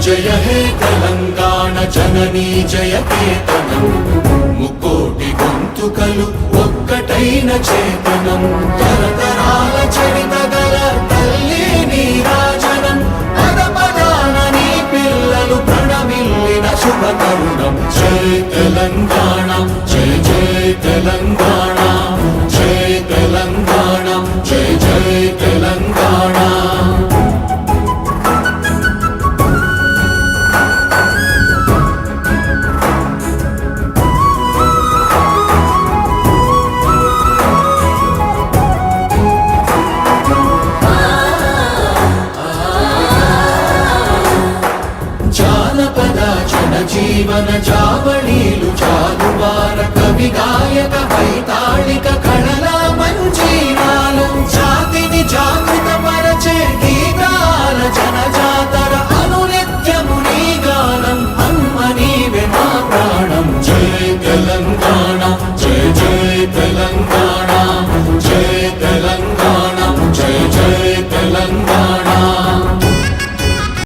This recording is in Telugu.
जय हे तेलंगाण जननी जय केतనం ముకోటి గొంతుకలు ఒక్కటైన చేతనం తరతరాల చరితగల తల్లి నీరాజనం పద పదాన నీ పిల్లలు ప్రణమిల్లిన శుభ తరుణం జై తెలంగాణ జై జై తెలంగాణ జై తెలంగాణ జై జై తెలంగాణ జీవన చావళీలు చాలువార కవి గాయక వైతాళిక